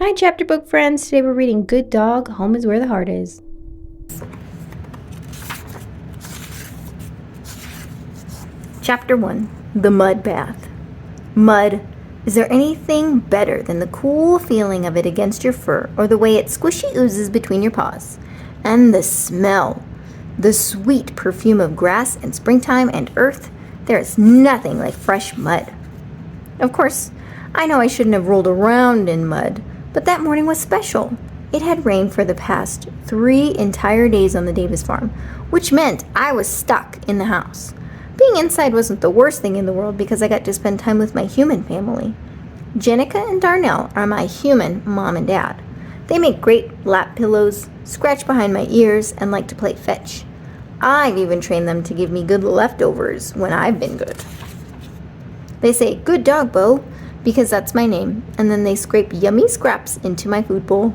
Hi, chapter book friends. Today we're reading Good Dog, Home is Where the Heart Is. Chapter 1, The Mud Bath. Mud. Is there anything better than the cool feeling of it against your fur or the way it squishy oozes between your paws? And the smell. The sweet perfume of grass and springtime and earth. There is nothing like fresh mud. Of course, I know I shouldn't have rolled around in mud, but that morning was special. It had rained for the past 3 entire days on the Davis farm, which meant I was stuck in the house. Being inside wasn't the worst thing in the world because I got to spend time with my human family. Jenica and Darnell are my human mom and dad. They make great lap pillows, scratch behind my ears, and like to play fetch. I've even trained them to give me good leftovers when I've been good. They say, "Good dog, Bo," because that's my name, and then they scrape yummy scraps into my food bowl.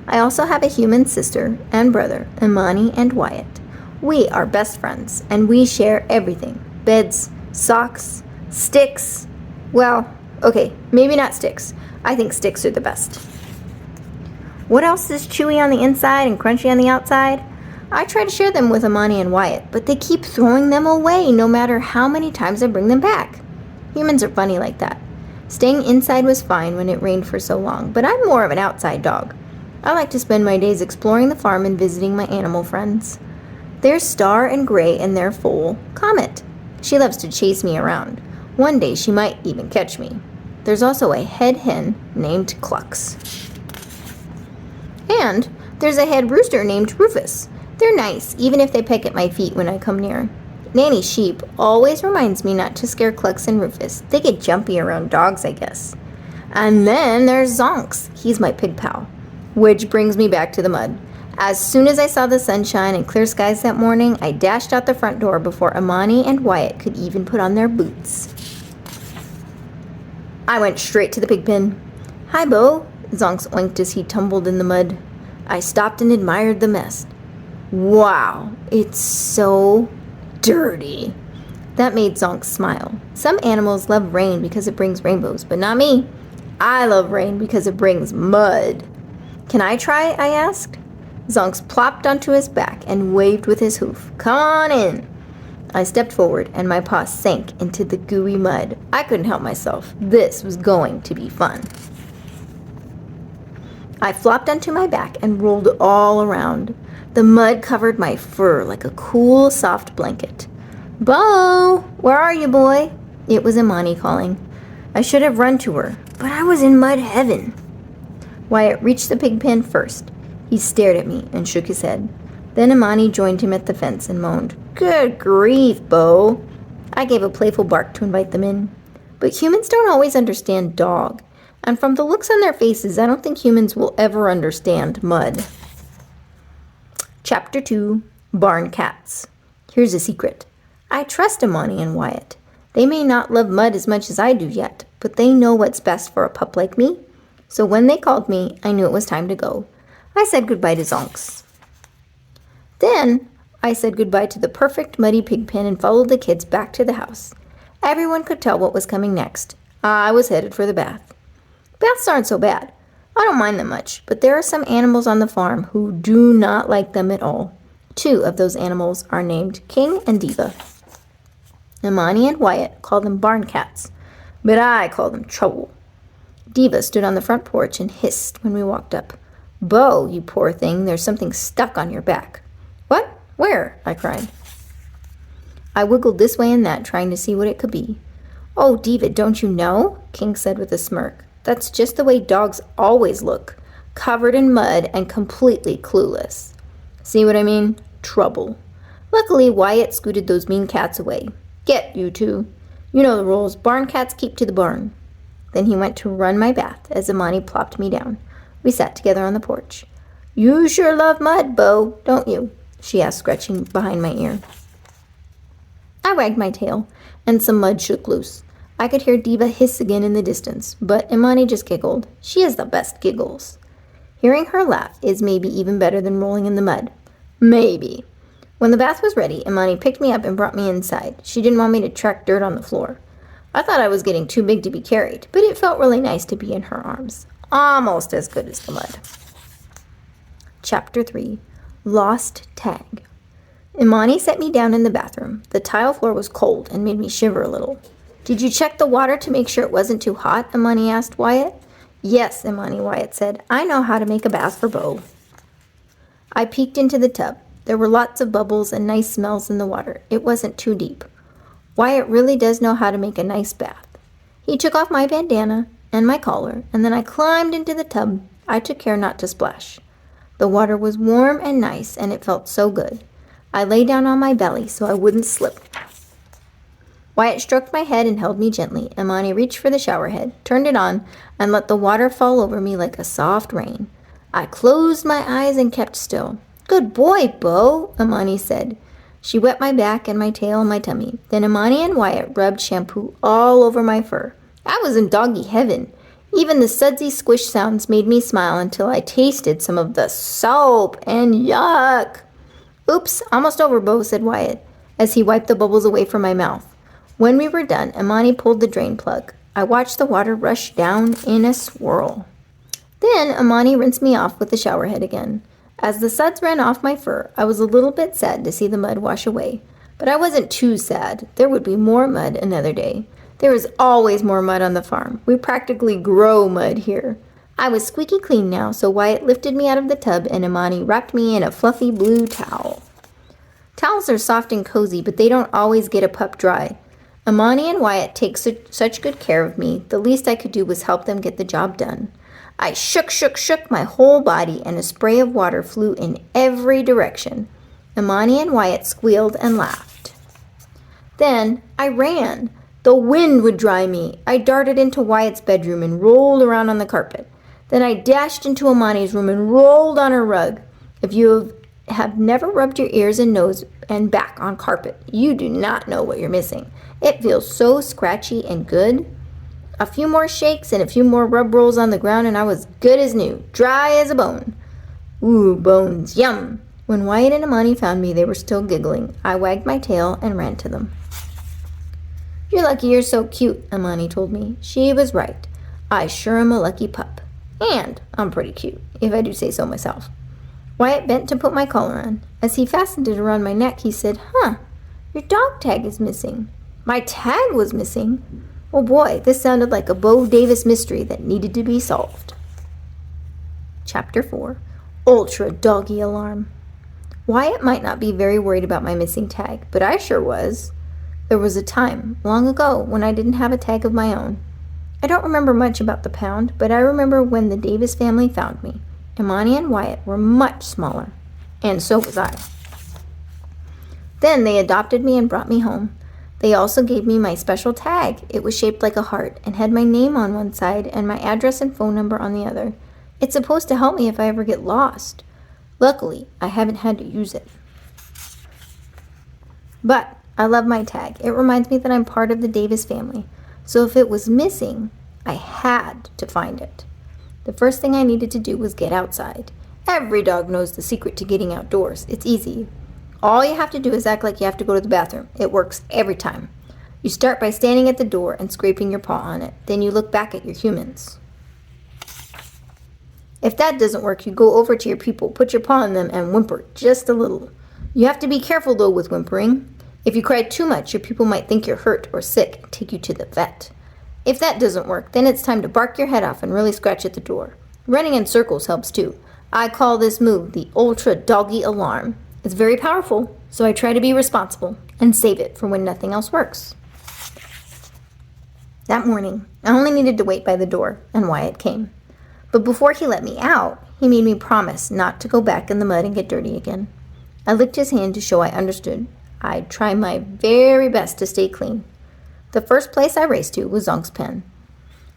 I also have a human sister and brother, Imani and Wyatt. We are best friends, and we share everything. Beds, socks, sticks. Well, okay, maybe not sticks. I think sticks are the best. What else is chewy on the inside and crunchy on the outside? I try to share them with Imani and Wyatt, but they keep throwing them away no matter how many times I bring them back. Humans are funny like that. Staying inside was fine when it rained for so long, but I'm more of an outside dog. I like to spend my days exploring the farm and visiting my animal friends. There's Star and Gray and their foal, Comet. She loves to chase me around. One day she might even catch me. There's also a head hen named Clucks. And there's a head rooster named Rufus. They're nice, even if they peck at my feet when I come near. Nanny Sheep always reminds me not to scare Clucks and Rufus. They get jumpy around dogs, I guess. And then there's Zonks. He's my pig pal. Which brings me back to the mud. As soon as I saw the sunshine and clear skies that morning, I dashed out the front door before Imani and Wyatt could even put on their boots. I went straight to the pig pen. "Hi, Bo," Zonks oinked as he tumbled in the mud. I stopped and admired the mess. Wow, it's so dirty. That made Zonk smile. Some animals love rain because it brings rainbows, but not me. I love rain because it brings mud. "Can I try?" I asked. Zonks plopped onto his back and waved with his hoof. "Come on in." I stepped forward and my paw sank into the gooey mud. I couldn't help myself. This was going to be fun. I flopped onto my back and rolled all around. The mud covered my fur like a cool, soft blanket. "Bo, where are you, boy?" It was Imani calling. I should have run to her, but I was in mud heaven. Wyatt reached the pig pen first. He stared at me and shook his head. Then Imani joined him at the fence and moaned, "Good grief, Bo." I gave a playful bark to invite them in. But humans don't always understand dog. And from the looks on their faces, I don't think humans will ever understand mud. Chapter 2, Barn Cats. Here's a secret. I trust Imani and Wyatt. They may not love mud as much as I do yet, but they know what's best for a pup like me. So when they called me, I knew it was time to go. I said goodbye to Zonks. Then I said goodbye to the perfect muddy pig pen and followed the kids back to the house. Everyone could tell what was coming next. I was headed for the bath. Baths aren't so bad. I don't mind them much, but there are some animals on the farm who do not like them at all. 2 of those animals are named King and Diva. Imani and Wyatt call them barn cats, but I call them trouble. Diva stood on the front porch and hissed when we walked up. "Bo, you poor thing, there's something stuck on your back." "What? Where?" I cried. I wiggled this way and that, trying to see what it could be. "Oh, Diva, don't you know?" King said with a smirk. "That's just the way dogs always look, covered in mud and completely clueless. See what I mean? Trouble." Luckily, Wyatt scooted those mean cats away. "Get, you 2. You know the rules. Barn cats keep to the barn." Then he went to run my bath as Imani plopped me down. We sat together on the porch. "You sure love mud, Bo, don't you?" she asked, scratching behind my ear. I wagged my tail, and some mud shook loose. I could hear Diva hiss again in the distance, but Imani just giggled. She has the best giggles. Hearing her laugh is maybe even better than rolling in the mud. Maybe. When the bath was ready, Imani picked me up and brought me inside. She didn't want me to track dirt on the floor. I thought I was getting too big to be carried, but it felt really nice to be in her arms. almost as good as the mud. Chapter 3, Lost Tag. Imani set me down in the bathroom. The tile floor was cold and made me shiver a little. Did you check the water to make sure it wasn't too hot? Imani asked Wyatt. Yes, Imani, Wyatt said. I know how to make a bath for Bo. I peeked into the tub. There were lots of bubbles and nice smells in the water. It wasn't too deep. Wyatt really does know how to make a nice bath. He took off my bandana and my collar, and then I climbed into the tub. I took care not to splash. The water was warm and nice, and it felt so good. I lay down on my belly so I wouldn't slip. Wyatt stroked my head and held me gently. Imani reached for the shower head, turned it on, and let the water fall over me like a soft rain. I closed my eyes and kept still. Good boy, Bo, Imani said. She wet my back and my tail and my tummy. Then Imani and Wyatt rubbed shampoo all over my fur. I was in doggy heaven. Even the sudsy squish sounds made me smile until I tasted some of the soap, and yuck! Oops, almost over, Bo, said Wyatt, as he wiped the bubbles away from my mouth. When we were done, Imani pulled the drain plug. I watched the water rush down in a swirl. Then Imani rinsed me off with the shower head again. As the suds ran off my fur, I was a little bit sad to see the mud wash away. But I wasn't too sad. There would be more mud another day. There is always more mud on the farm. We practically grow mud here. I was squeaky clean now, so Wyatt lifted me out of the tub and Imani wrapped me in a fluffy blue towel. Towels are soft and cozy, but they don't always get a pup dry. Imani and Wyatt take such good care of me, the least I could do was help them get the job done. I shook my whole body, and a spray of water flew in every direction. Imani and Wyatt squealed and laughed. Then I ran. The wind would dry me. I darted into Wyatt's bedroom and rolled around on the carpet. Then I dashed into Imani's room and rolled on her rug. If you have never rubbed your ears and nose and back on carpet, you do not know what you're missing. It feels so scratchy and good. A few more shakes and a few more rub rolls on the ground and I was good as new, dry as a bone. Ooh, bones, yum. When Wyatt and Imani found me, they were still giggling. I wagged my tail and ran to them. You're lucky you're so cute, Imani told me. She was right. I sure am a lucky pup. And I'm pretty cute, if I do say so myself. Wyatt bent to put my collar on. As he fastened it around my neck, he said, your dog tag is missing. My tag was missing. Oh boy, this sounded like a Bo Davis mystery that needed to be solved. Chapter 4, Ultra Doggy Alarm. Wyatt might not be very worried about my missing tag, but I sure was. There was a time, long ago, when I didn't have a tag of my own. I don't remember much about the pound, but I remember when the Davis family found me. Imani and Wyatt were much smaller, and so was I. Then they adopted me and brought me home. They also gave me my special tag. It was shaped like a heart and had my name on one side and my address and phone number on the other. It's supposed to help me if I ever get lost. Luckily, I haven't had to use it. But I love my tag. It reminds me that I'm part of the Davis family. So if it was missing, I had to find it. The first thing I needed to do was get outside. Every dog knows the secret to getting outdoors. It's easy. All you have to do is act like you have to go to the bathroom. It works every time. You start by standing at the door and scraping your paw on it. Then you look back at your humans. If that doesn't work, you go over to your people, put your paw on them, and whimper just a little. You have to be careful, though, with whimpering. If you cry too much, your people might think you're hurt or sick and take you to the vet. If that doesn't work, then it's time to bark your head off and really scratch at the door. Running in circles helps, too. I call this move the Ultra Doggy Alarm. It's very powerful, so I try to be responsible and save it for when nothing else works. That morning, I only needed to wait by the door, and Wyatt came. But before he let me out, he made me promise not to go back in the mud and get dirty again. I licked his hand to show I understood. I'd try my very best to stay clean. The first place I raced to was Zonk's pen.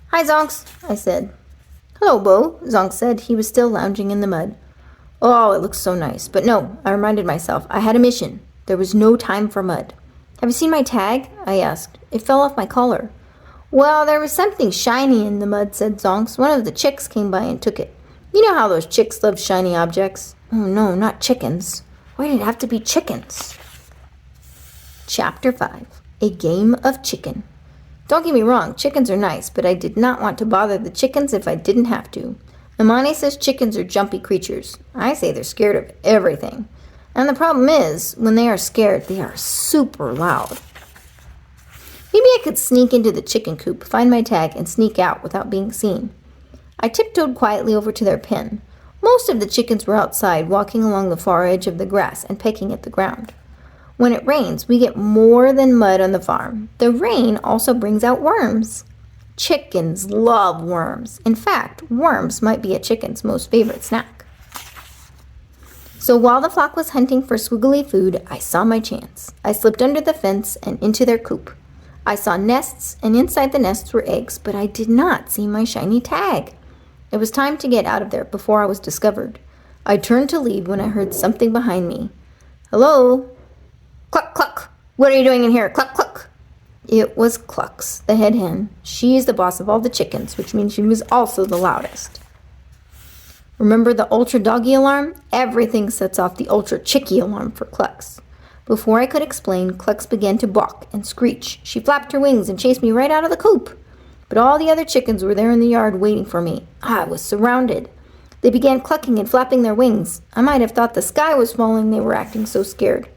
Hi, Zonks, I said. Hello, Bo, Zonk said. He was still lounging in the mud. Oh, it looks so nice. But no, I reminded myself, I had a mission. There was no time for mud. Have you seen my tag? I asked. It fell off my collar. Well, there was something shiny in the mud, said Zonks. One of the chicks came by and took it. You know how those chicks love shiny objects? Oh no, not chickens. Why did it have to be chickens? Chapter 5, A Game of Chicken. Don't get me wrong, chickens are nice, but I did not want to bother the chickens if I didn't have to. Imani says chickens are jumpy creatures. I say they're scared of everything. And the problem is, when they are scared, they are super loud. Maybe I could sneak into the chicken coop, find my tag, and sneak out without being seen. I tiptoed quietly over to their pen. Most of the chickens were outside, walking along the far edge of the grass and pecking at the ground. When it rains, we get more than mud on the farm. The rain also brings out worms. Chickens love worms. In fact, worms might be a chicken's most favorite snack. So while the flock was hunting for squiggly food, I saw my chance. I slipped under the fence and into their coop. I saw nests, and inside the nests were eggs, but I did not see my shiny tag. It was time to get out of there before I was discovered. I turned to leave when I heard something behind me. Hello? Cluck, cluck. What are you doing in here? Cluck, cluck. It was Clucks, the head hen. She is the boss of all the chickens, which means she was also the loudest. Remember the ultra doggy alarm? Everything sets off the ultra chickie alarm for Clucks. Before I could explain, Clucks began to balk and screech. She flapped her wings and chased me right out of the coop. But all the other chickens were there in the yard waiting for me. I was surrounded. They began clucking and flapping their wings. I might have thought the sky was falling, they were acting so scared.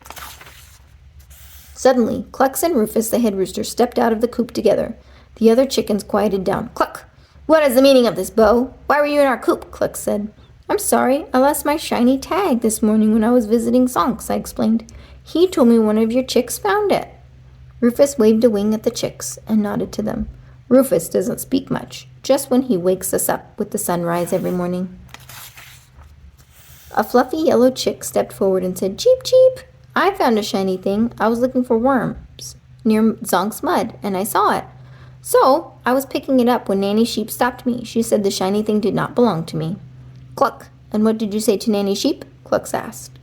Suddenly, Clucks and Rufus, the head rooster, stepped out of the coop together. The other chickens quieted down. Cluck! What is the meaning of this, Bo? Why were you in our coop? Clucks said. I'm sorry, I lost my shiny tag this morning when I was visiting Zonks, I explained. He told me one of your chicks found it. Rufus waved a wing at the chicks and nodded to them. Rufus doesn't speak much, just when he wakes us up with the sunrise every morning. A fluffy yellow chick stepped forward and said, Cheep, cheep. I found a shiny thing. I was looking for worms near Zonk's mud, and I saw it. So, I was picking it up when Nanny Sheep stopped me. She said the shiny thing did not belong to me. Cluck, and what did you say to Nanny Sheep? Clucks asked.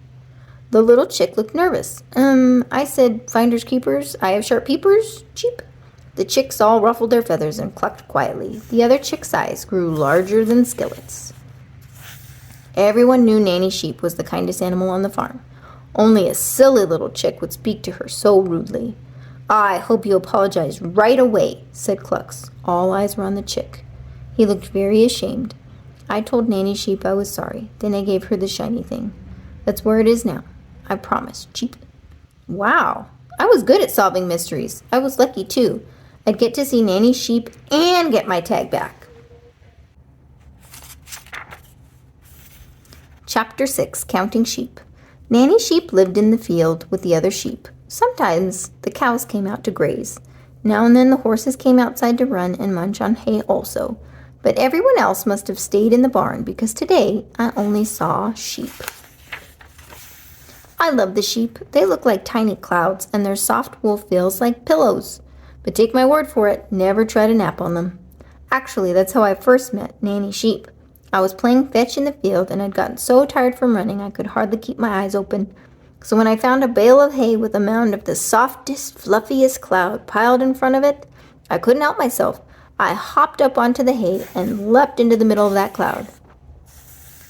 The little chick looked nervous. I said, finders keepers, I have sharp peepers, cheep. The chicks all ruffled their feathers and clucked quietly. The other chicks' eyes grew larger than skillets. Everyone knew Nanny Sheep was the kindest animal on the farm. Only a silly little chick would speak to her so rudely. I hope you apologize right away, said Clucks. All eyes were on the chick. He looked very ashamed. I told Nanny Sheep I was sorry. Then I gave her the shiny thing. That's where it is now. I promise, cheep. Wow, I was good at solving mysteries. I was lucky, too. I'd get to see Nanny Sheep and get my tag back. Chapter 6, Counting Sheep. Nanny Sheep lived in the field with the other sheep. Sometimes the cows came out to graze. Now and then the horses came outside to run and munch on hay also. But everyone else must have stayed in the barn because today I only saw sheep. I love the sheep. They look like tiny clouds and their soft wool feels like pillows. But take my word for it, never try to nap on them. Actually, that's how I first met Nanny Sheep. I was playing fetch in the field and had gotten so tired from running I could hardly keep my eyes open. So when I found a bale of hay with a mound of the softest, fluffiest cloud piled in front of it, I couldn't help myself. I hopped up onto the hay and leapt into the middle of that cloud.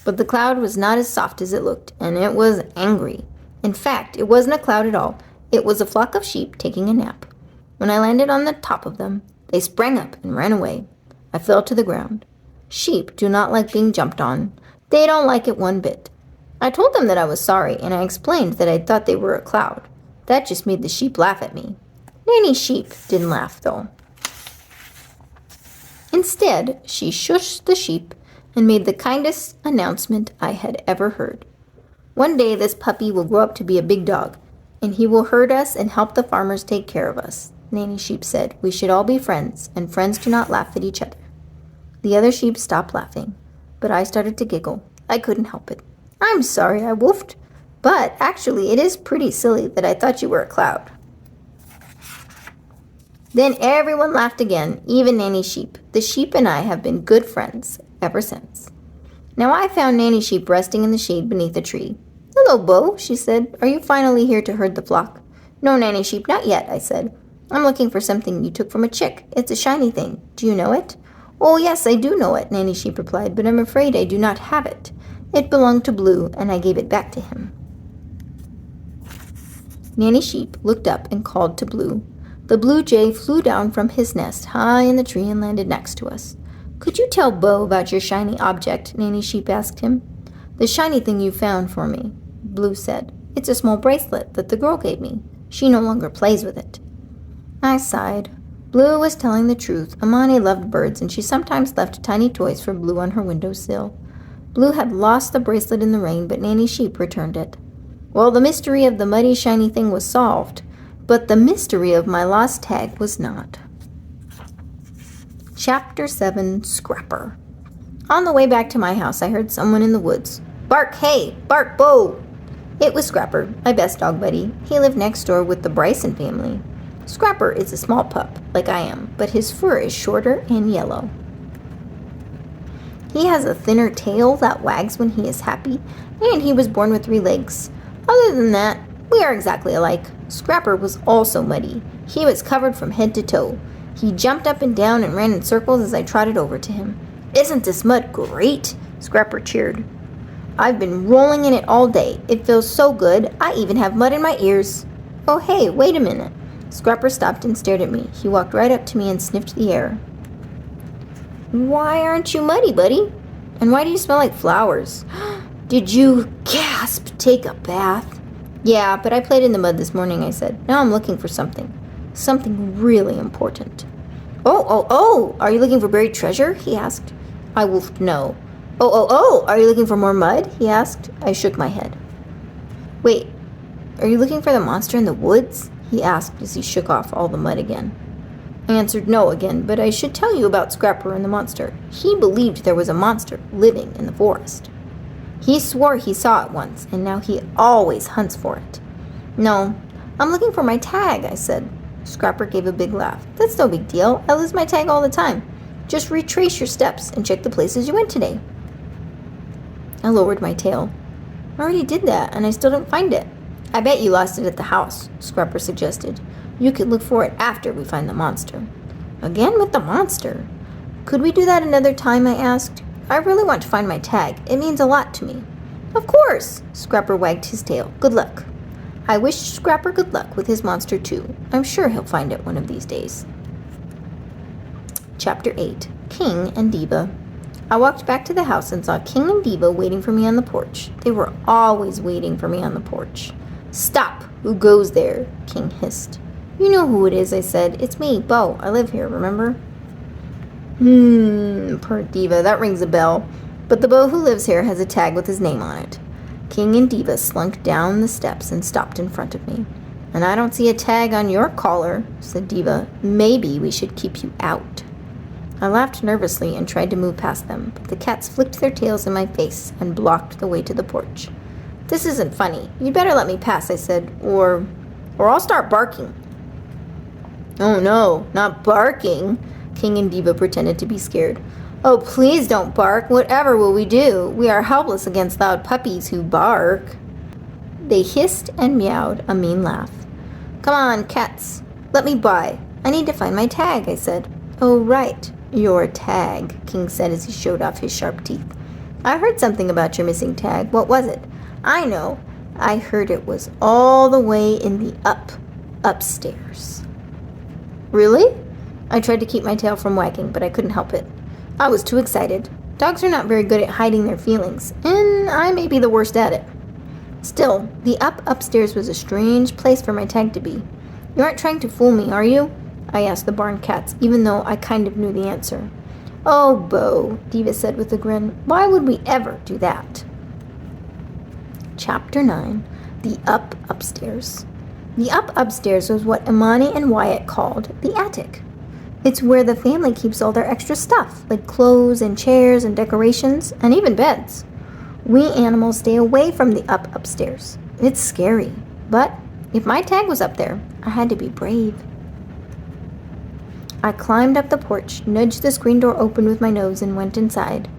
But the cloud was not as soft as it looked, and it was angry. In fact, it wasn't a cloud at all. It was a flock of sheep taking a nap. When I landed on the top of them, they sprang up and ran away. I fell to the ground. Sheep do not like being jumped on. They don't like it one bit. I told them that I was sorry, and I explained that I thought they were a cloud. That just made the sheep laugh at me. Nanny Sheep didn't laugh, though. Instead, she shushed the sheep and made the kindest announcement I had ever heard. One day this puppy will grow up to be a big dog, and he will herd us and help the farmers take care of us. Nanny Sheep said, we should all be friends, and friends do not laugh at each other. The other sheep stopped laughing, but I started to giggle. I couldn't help it. I'm sorry, I woofed, but actually it is pretty silly that I thought you were a cloud. Then everyone laughed again, even Nanny Sheep. The sheep and I have been good friends ever since. Now I found Nanny Sheep resting in the shade beneath a tree. Hello, Bo, she said. Are you finally here to herd the flock? No, Nanny Sheep, not yet, I said. I'm looking for something you took from a chick. It's a shiny thing. Do you know it? Oh, yes, I do know it, Nanny Sheep replied, but I'm afraid I do not have it. It belonged to Blue, and I gave it back to him. Nanny Sheep looked up and called to Blue. The blue jay flew down from his nest high in the tree and landed next to us. "Could you tell Bo about your shiny object?" Nanny Sheep asked him. "The shiny thing you found for me," Blue said. "It's a small bracelet that the girl gave me. She no longer plays with it." I sighed. Blue was telling the truth. Amani loved birds, and she sometimes left tiny toys for Blue on her windowsill. Blue had lost the bracelet in the rain, but Nanny Sheep returned it. Well, the mystery of the muddy shiny thing was solved, but the mystery of my lost tag was not. Chapter 7, Scrapper. On the way back to my house, I heard someone in the woods. "Bark, hey! Bark, Bo!" It was Scrapper, my best dog buddy. He lived next door with the Bryson family. Scrapper is a small pup, like I am, but his fur is shorter and yellow. He has a thinner tail that wags when he is happy, and he was born with 3 legs. Other than that, we are exactly alike. Scrapper was also muddy. He was covered from head to toe. He jumped up and down and ran in circles as I trotted over to him. "Isn't this mud great?" Scrapper cheered. "I've been rolling in it all day. It feels so good. I even have mud in my ears." "Oh, hey, wait a minute." Scrapper stopped and stared at me. He walked right up to me and sniffed the air. "Why aren't you muddy, buddy? And why do you smell like flowers?" "Did you, gasp, take a bath?" "Yeah, but I played in the mud this morning," I said. "Now I'm looking for something. Something really important." Oh, are you looking for buried treasure?" he asked. I wolfed no. Oh, are you looking for more mud?" he asked. I shook my head. "Wait, are you looking for the monster in the woods?" he asked as he shook off all the mud again. I answered no again, but I should tell you about Scrapper and the monster. He believed there was a monster living in the forest. He swore he saw it once, and now he always hunts for it. "No, I'm looking for my tag," I said. Scrapper gave a big laugh. "That's no big deal. I lose my tag all the time. Just retrace your steps and check the places you went today." I lowered my tail. "I already did that, and I still didn't find it." "I bet you lost it at the house," Scrapper suggested. "You could look for it after we find the monster." Again with the monster. "Could we do that another time?" I asked. "I really want to find my tag. It means a lot to me." "Of course!" Scrapper wagged his tail. "Good luck." I wished Scrapper good luck with his monster too. I'm sure he'll find it one of these days. Chapter 8, King and Diva. I walked back to the house and saw King and Diva waiting for me on the porch. They were always waiting for me on the porch. "Stop! Who goes there?" King hissed. "You know who it is," I said. "It's me, Bo. I live here, remember?" Purred Diva. "That rings a bell. But the Bo who lives here has a tag with his name on it." King and Diva slunk down the steps and stopped in front of me. "And I don't see a tag on your collar," said Diva. "Maybe we should keep you out." I laughed nervously and tried to move past them, but the cats flicked their tails in my face and blocked the way to the porch. "This isn't funny. You'd better let me pass," I said, or I'll start barking." "Oh no, not barking." King and Diva pretended to be scared. "Oh, please don't bark. Whatever will we do? We are helpless against loud puppies who bark." They hissed and meowed a mean laugh. "Come on, cats. Let me by. I need to find my tag," I said. "Oh, right. Your tag," King said as he showed off his sharp teeth. "I heard something about your missing tag. What was it?" "I know. I heard it was all the way in the upstairs." "Really?" I tried to keep my tail from wagging, but I couldn't help it. I was too excited. Dogs are not very good at hiding their feelings, and I may be the worst at it. Still, the upstairs was a strange place for my tag to be. "You aren't trying to fool me, are you?" I asked the barn cats, even though I kind of knew the answer. "Oh, Bo," Diva said with a grin. "Why would we ever do that?" Chapter 9, The Upstairs. The upstairs was what Imani and Wyatt called the attic. It's where the family keeps all their extra stuff, like clothes and chairs and decorations, and even beds. We animals stay away from the upstairs. It's scary, but if my tag was up there, I had to be brave. I climbed up the porch, nudged the screen door open with my nose, and went inside.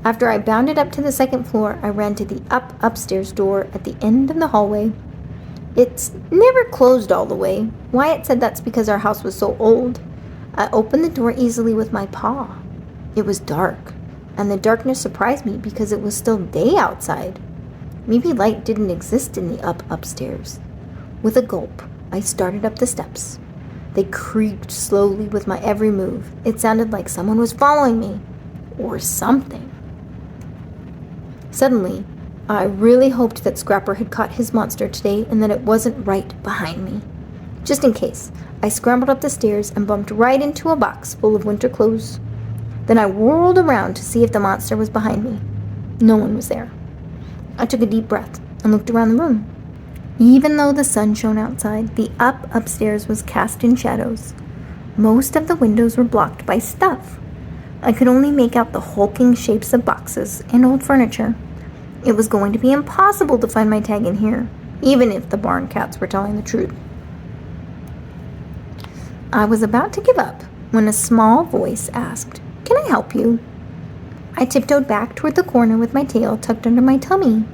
After I bounded up to the second floor, I ran to the upstairs door at the end of the hallway. It's never closed all the way. Wyatt said that's because our house was so old. I opened the door easily with my paw. It was dark, and the darkness surprised me because it was still day outside. Maybe light didn't exist in the upstairs. With a gulp, I started up the steps. They creaked slowly with my every move. It sounded like someone was following me. Or something. Suddenly, I really hoped that Scrapper had caught his monster today and that it wasn't right behind me. Just in case, I scrambled up the stairs and bumped right into a box full of winter clothes. Then I whirled around to see if the monster was behind me. No one was there. I took a deep breath and looked around the room. Even though the sun shone outside, the upstairs was cast in shadows. Most of the windows were blocked by stuff. I could only make out the hulking shapes of boxes and old furniture. It was going to be impossible to find my tag in here, even if the barn cats were telling the truth. I was about to give up when a small voice asked, "Can I help you?" I tiptoed back toward the corner with my tail tucked under my tummy.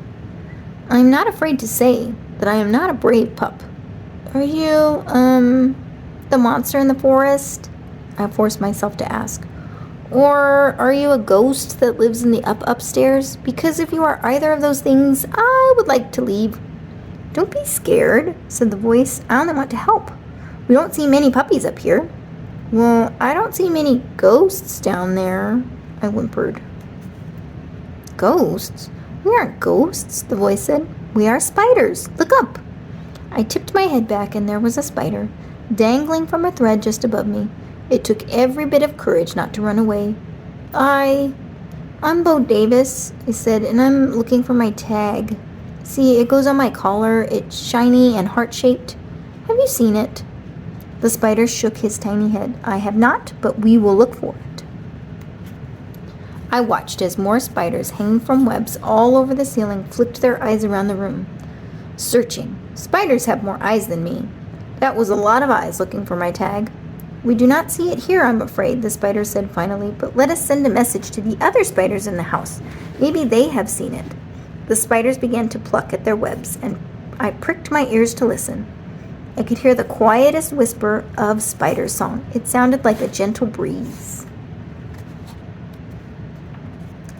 I'm not afraid to say that I am not a brave pup. Are you, the monster in the forest? I forced myself to ask. Or are you a ghost that lives in the upstairs? Because if you are either of those things, I would like to leave. Don't be scared, said the voice. I only want to help. We don't see many puppies up here. Well, I don't see many ghosts down there, I whimpered. Ghosts? We aren't ghosts, the voice said. We are spiders. Look up. I tipped my head back and there was a spider, dangling from a thread just above me. It took every bit of courage not to run away. I'm Bo Davis, I said, and I'm looking for my tag. See, it goes on my collar. It's shiny and heart-shaped. Have you seen it? The spider shook his tiny head. I have not, but we will look for it. I watched as more spiders hanging from webs all over the ceiling flicked their eyes around the room. Searching. Spiders have more eyes than me. That was a lot of eyes looking for my tag. We do not see it here, I'm afraid, the spider said finally, but let us send a message to the other spiders in the house. Maybe they have seen it. The spiders began to pluck at their webs, and I pricked my ears to listen. I could hear the quietest whisper of spider song. It sounded like a gentle breeze.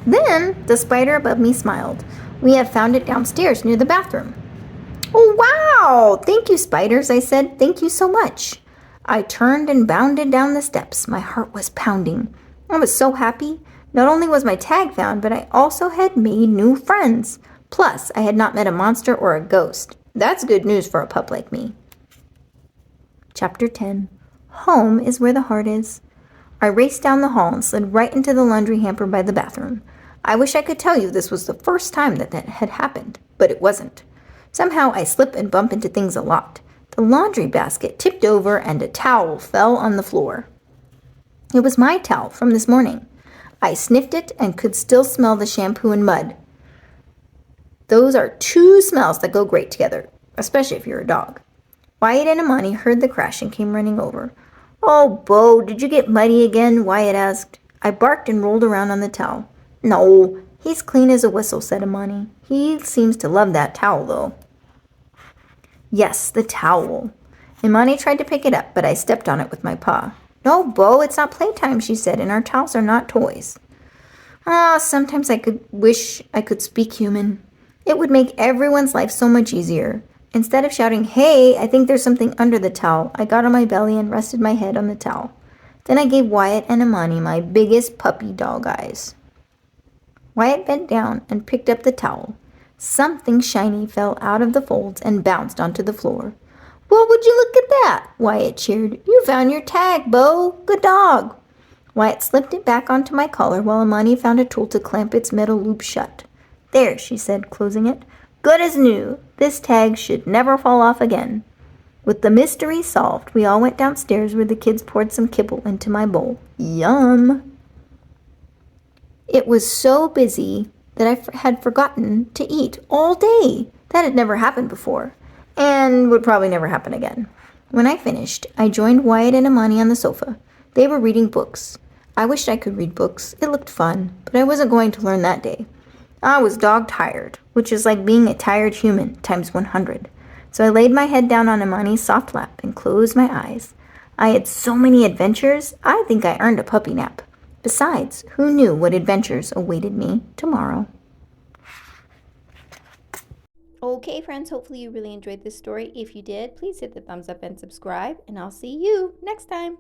Then the spider above me smiled. We have found it downstairs near the bathroom. Oh, wow! Thank you, spiders, I said. Thank you so much. I turned and bounded down the steps. My heart was pounding. I was so happy. Not only was my tag found, but I also had made new friends. Plus, I had not met a monster or a ghost. That's good news for a pup like me. Chapter 10. Home is where the heart is. I raced down the hall and slid right into the laundry hamper by the bathroom. I wish I could tell you this was the first time that had happened, but it wasn't. Somehow I slip and bump into things a lot. The laundry basket tipped over and a towel fell on the floor. It was my towel from this morning. I sniffed it and could still smell the shampoo and mud. Those are two smells that go great together, especially if you're a dog. Wyatt and Imani heard the crash and came running over. Oh, Bo, did you get muddy again? Wyatt asked. I barked and rolled around on the towel. No, he's clean as a whistle, said Imani. He seems to love that towel, though. Yes, the towel. Imani tried to pick it up, but I stepped on it with my paw. No, Bo, it's not playtime, she said, and our towels are not toys. Sometimes I could wish I could speak human. It would make everyone's life so much easier. Instead of shouting, hey, I think there's something under the towel, I got on my belly and rested my head on the towel. Then I gave Wyatt and Imani my biggest puppy dog eyes. Wyatt bent down and picked up the towel. Something shiny fell out of the folds and bounced onto the floor. Well, would you look at that? Wyatt cheered. You found your tag, Bo. Good dog. Wyatt slipped it back onto my collar while Imani found a tool to clamp its metal loop shut. There, she said, closing it. Good as new. This tag should never fall off again. With the mystery solved, we all went downstairs where the kids poured some kibble into my bowl. Yum! It was so busy that I had forgotten to eat all day. That had never happened before, and would probably never happen again. When I finished, I joined Wyatt and Imani on the sofa. They were reading books. I wished I could read books. It looked fun, but I wasn't going to learn that day. I was dog-tired, which is like being a tired human times 100. So I laid my head down on Imani's soft lap and closed my eyes. I had so many adventures, I think I earned a puppy nap. Besides, who knew what adventures awaited me tomorrow? Okay, friends, hopefully you really enjoyed this story. If you did, please hit the thumbs up and subscribe, and I'll see you next time.